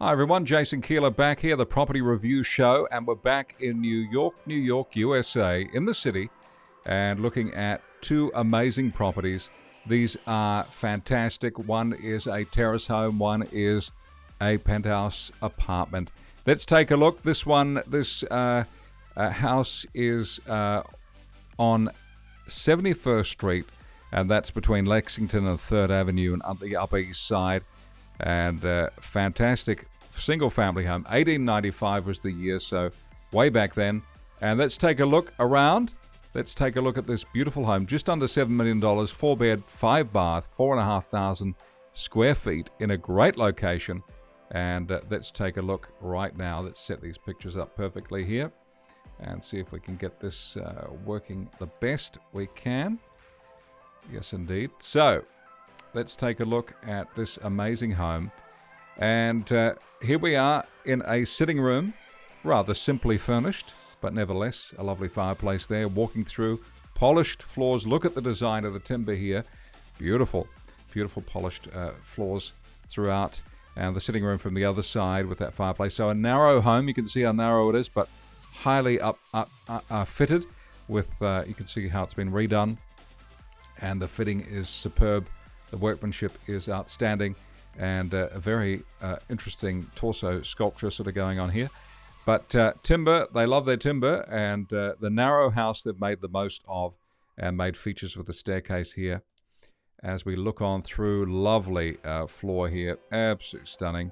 Hi everyone, Jason Keeler back here, the Property Review Show, and we're back in New York, USA, in the city, and looking at two amazing properties. These are fantastic. One is a terrace home, one is a penthouse apartment. Let's take a look. This house is on 71st Street, and that's between Lexington and 3rd Avenue and the Upper East Side. And fantastic single-family home. 1895 was the year, so way back then. And let's take a look around. Let's take a look at this beautiful home. Just under $7 million, 4-bed, 5-bath, 4,500 square feet in a great location. And let's take a look right now. Let's set these pictures up perfectly here and see if we can get this working the best we can. Yes, indeed. So let's take a look at this amazing home. And here we are in a sitting room, rather simply furnished, but nevertheless a lovely fireplace there. Walking through, polished floors. Look at the design of the timber here. Beautiful, beautiful polished floors throughout. And the sitting room from the other side with that fireplace. So a narrow home. You can see how narrow it is, but highly fitted with, you can see how it's been redone. And the fitting is superb. The workmanship is outstanding, and a very interesting torso sculpture sort of going on here. But timber, they love their timber, and the narrow house they've made the most of, and made features with the staircase here. As we look on through, lovely floor here, absolutely stunning,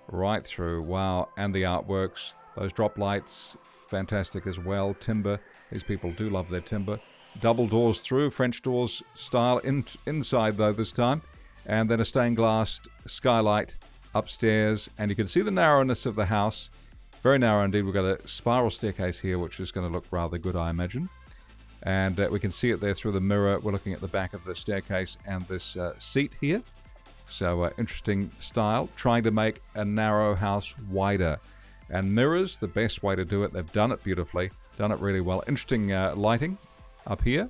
right through, wow, and the artworks, those drop lights, fantastic as well. Timber, these people do love their timber. Double doors through, French doors style inside though this time. And then a stained glass skylight upstairs. And you can see the narrowness of the house. Very narrow indeed. We've got a spiral staircase here, which is going to look rather good, I imagine. And we can see it there through the mirror. We're looking at the back of the staircase and this seat here. So interesting style. Trying to make a narrow house wider. And mirrors, the best way to do it. They've done it beautifully. Done it really well. Interesting lighting up here,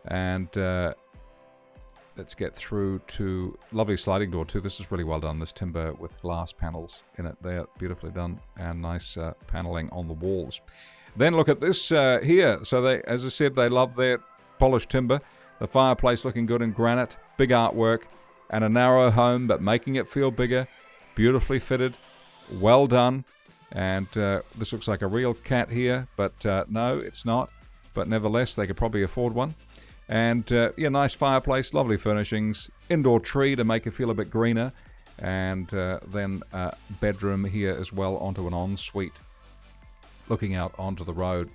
and let's get through to lovely sliding door too. This is really well done, this timber with glass panels in it there, beautifully done, and nice paneling on the walls. Then look at this here. So they, as I said, they love their polished timber. The fireplace looking good in granite, big artwork, and a narrow home but making it feel bigger, beautifully fitted, well done. And this looks like a real cat here, but no, it's not. But nevertheless, they could probably afford one. And yeah, nice fireplace, lovely furnishings, indoor tree to make it feel a bit greener, and then bedroom here as well onto an ensuite, looking out onto the road.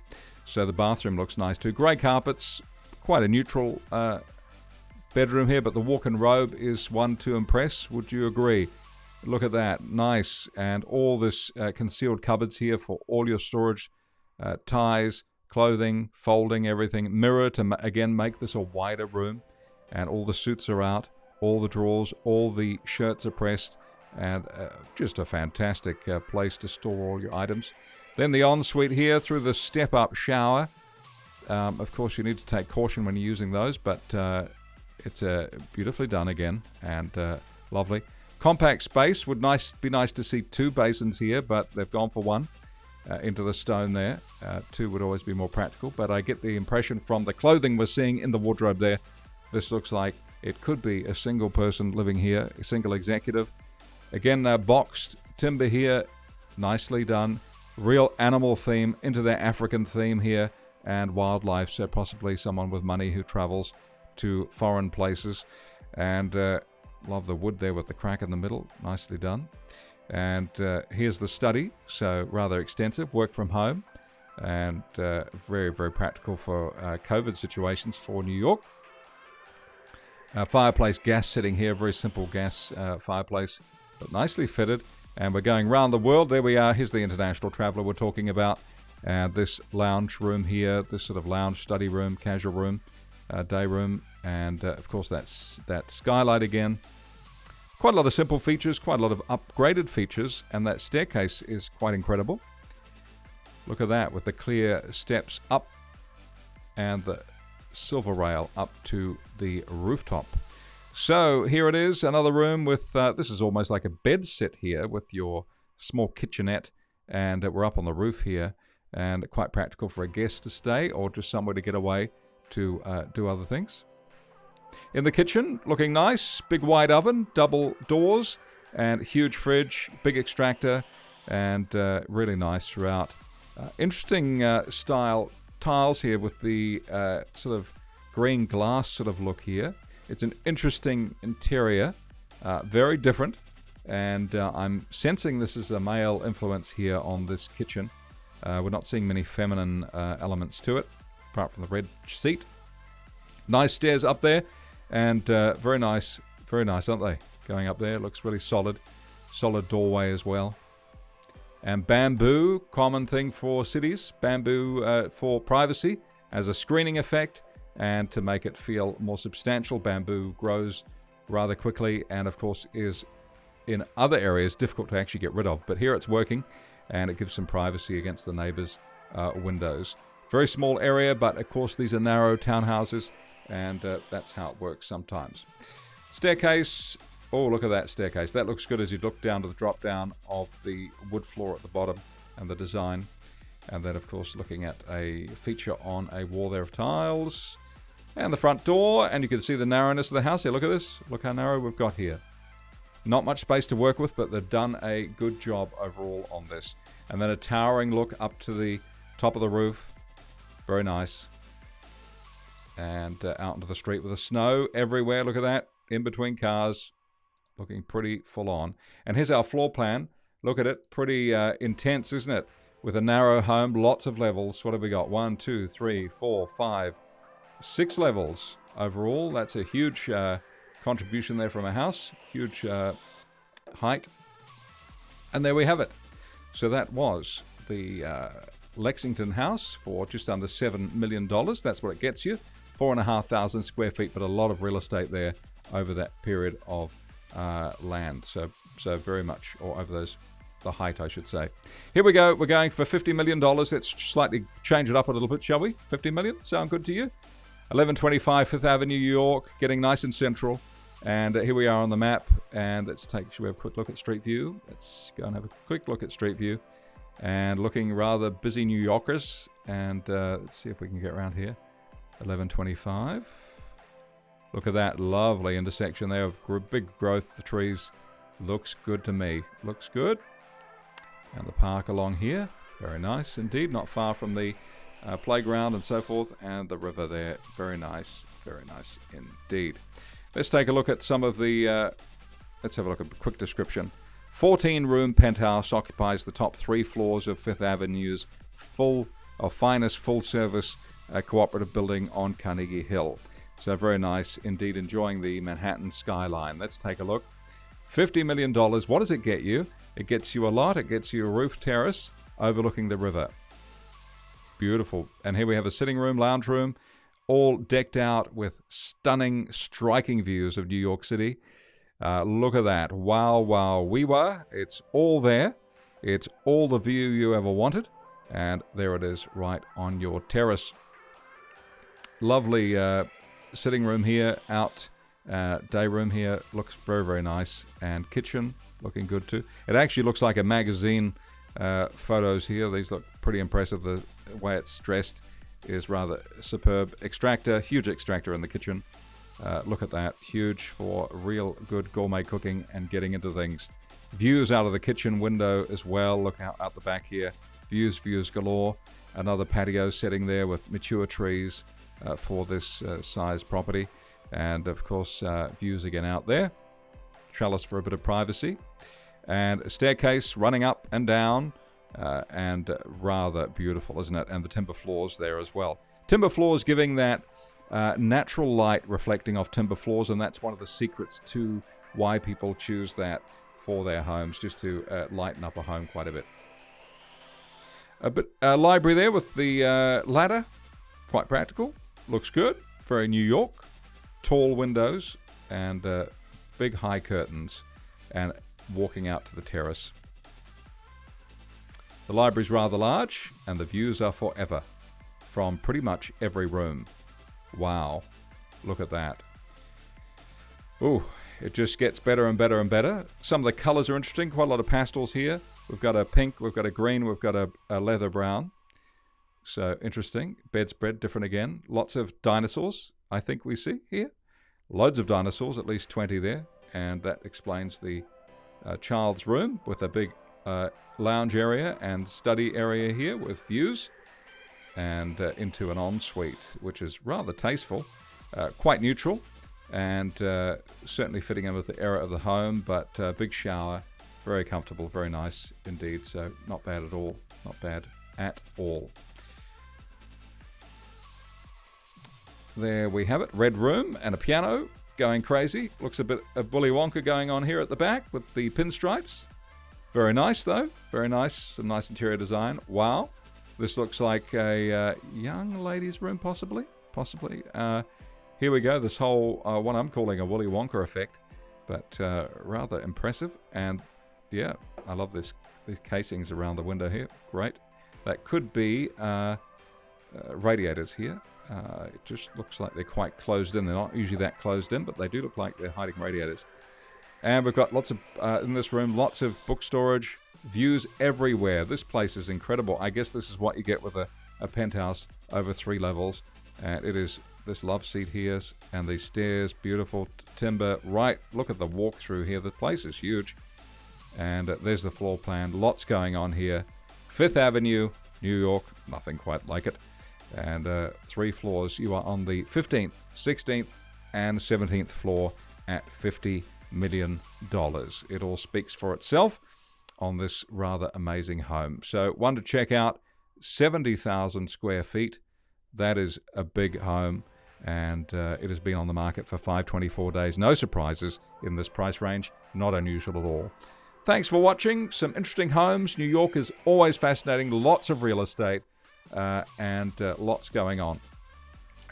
So the bathroom looks nice too. Grey carpets, quite a neutral bedroom here, but the walk-in robe is one to impress. Would you agree? Look at that, nice, and all this concealed cupboards here for all your storage, ties, clothing, folding, everything. Mirror to, again, make this a wider room. And all the suits are out, all the drawers, all the shirts are pressed. And just a fantastic place to store all your items. Then the ensuite here through the step-up shower. Of course, you need to take caution when you're using those, but it's beautifully done again, and lovely. Compact space. Would be nice to see two basins here, but they've gone for one. Into the stone there. Two would always be more practical, but I get the impression from the clothing we're seeing in the wardrobe there, this looks like it could be a single person living here, a single executive. Again, boxed timber here, nicely done. Real animal theme into their African theme here, and wildlife, so possibly someone with money who travels to foreign places. And love the wood there with the crack in the middle, nicely done. And here's the study, so rather extensive, work from home, and very, very practical for COVID situations for New York. Fireplace gas sitting here, very simple gas fireplace, but nicely fitted. And we're going round the world. There we are. Here's the international traveler we're talking about. And this lounge room here, this sort of lounge study room, casual room, day room, and of course that's that skylight again. Quite a lot of simple features, quite a lot of upgraded features, and that staircase is quite incredible. Look at that, with the clear steps up and the silver rail up to the rooftop. So here it is, another room with, this is almost like a bed set here with your small kitchenette, and we're up on the roof here, and quite practical for a guest to stay or just somewhere to get away to do other things. In the kitchen, looking nice, big wide oven, double doors, and huge fridge, big extractor, and really nice throughout. Interesting style tiles here with the sort of green glass sort of look here. It's an interesting interior, very different, and I'm sensing this is a male influence here on this kitchen. We're not seeing many feminine elements to it, apart from the red seat. Nice stairs up there, and very nice, aren't they? Going up there, looks really solid doorway as well. And bamboo, common thing for cities, bamboo for privacy as a screening effect, and to make it feel more substantial. Bamboo grows rather quickly and of course is in other areas difficult to actually get rid of, but here it's working and it gives some privacy against the neighbors' windows. Very small area, but of course these are narrow townhouses, and that's how it works sometimes. Staircase. Oh, look at that staircase. That looks good as you look down to the drop down of the wood floor at the bottom and the design. And then, of course, looking at a feature on a wall there of tiles. And the front door, and you can see the narrowness of the house here. Look at this. Look how narrow we've got here. Not much space to work with, but they've done a good job overall on this. And then a towering look up to the top of the roof. Very nice. And out into the street with the snow everywhere. Look at that. In between cars. Looking pretty full on. And here's our floor plan. Look at it. Pretty intense, isn't it? With a narrow home, lots of levels. What have we got? 1, 2, 3, 4, 5, 6 levels overall. That's a huge contribution there from a house. Huge height. And there we have it. So that was the Lexington house for just under $7 million. That's what it gets you. 4,500 square feet, but a lot of real estate there over that period of land. So very much, or over the height, I should say. Here we go. We're going for $50 million. Let's slightly change it up a little bit, shall we? $50 million? Sound good to you? 1125 Fifth Avenue, New York. Getting nice and central. And here we are on the map. And should we have a quick look at Street View? Let's go and have a quick look at Street View. And looking rather busy New Yorkers. And let's see if we can get around here. 1125. Look at that lovely intersection there of big growth. The trees looks good to me. Looks good. And the park along here. Very nice indeed. Not far from the playground and so forth. And the river there. Very nice. Very nice indeed. Let's take a look at some of the... let's have a look at a quick description. 14-room penthouse occupies the top 3 floors of Fifth Avenue's finest full-service cooperative building on Carnegie Hill. So very nice indeed, enjoying the Manhattan skyline. Let's take a look. $50 million. What does it get you? It gets you a lot. It gets you a roof terrace overlooking the river. Beautiful. And here we have a sitting room, lounge room, all decked out with stunning, striking views of New York City. Look at that. Wow, wow, wee wah. It's all there. It's all the view you ever wanted. And there it is right on your terrace. Lovely sitting room here, out day room here, looks very, very nice. And kitchen, looking good too. It actually looks like a magazine photos here. These look pretty impressive. The way it's dressed is rather superb. Extractor, huge extractor in the kitchen. Look at that, huge for real good gourmet cooking and getting into things. Views out of the kitchen window as well. Look out the back here. Views galore. Another patio setting there with mature trees. For this size property, and of course views again out there, trellis for a bit of privacy, and a staircase running up and down, and rather beautiful, isn't it? And the timber floors there as well. Timber floors giving that natural light reflecting off timber floors, and that's one of the secrets to why people choose that for their homes, just to lighten up a home quite a bit. A library there with the ladder, quite practical. Looks good. Very New York. Tall windows and big high curtains, and walking out to the terrace. The library's rather large, and the views are forever from pretty much every room. Wow. Look at that. Ooh, it just gets better and better and better. Some of the colors are interesting. Quite a lot of pastels here. We've got a pink, we've got a green, we've got a leather brown. So interesting. Bedspread, different again. Lots of dinosaurs, I think we see here. Loads of dinosaurs, at least 20 there. And that explains the child's room with a big lounge area and study area here with views. And into an ensuite, which is rather tasteful. Quite neutral. And certainly fitting in with the era of the home. But big shower. Very comfortable. Very nice indeed. So not bad at all. Not bad at all. There we have it. Red room and a piano going crazy. Looks a bit of Willy Wonka going on here at the back with the pinstripes. Very nice though. Very nice. Some nice interior design. Wow. This looks like a young lady's room possibly. Possibly. Here we go. This whole, what I'm calling a Willy Wonka effect. But rather impressive. And yeah, I love this. These casings around the window here. Great. That could be radiators here. It just looks like they're quite closed in. They're not usually that closed in, but they do look like they're hiding radiators. And we've got lots of, in this room, lots of book storage, views everywhere. This place is incredible. I guess this is what you get with a penthouse over 3 levels. And it is this love seat here and these stairs, beautiful timber. Right, look at the walk-through here. The place is huge. And there's the floor plan. Lots going on here. 5th Avenue, New York. Nothing quite like it. And 3 floors. You are on the 15th, 16th, and 17th floor at $50 million. It all speaks for itself on this rather amazing home. So one to check out, 70,000 square feet. That is a big home, and it has been on the market for 524 days. No surprises in this price range. Not unusual at all. Thanks for watching. Some interesting homes. New York is always fascinating. Lots of real estate. And lots going on.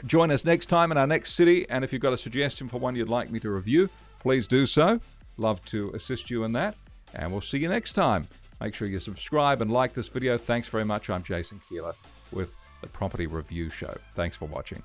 Join us next time in our next city, and if you've got a suggestion for one you'd like me to review, please do so. Love to assist you in that, and we'll see you next time. Make sure you subscribe and like this video. Thanks very much. I'm Jason Keeler with the Property Review Show. Thanks for watching.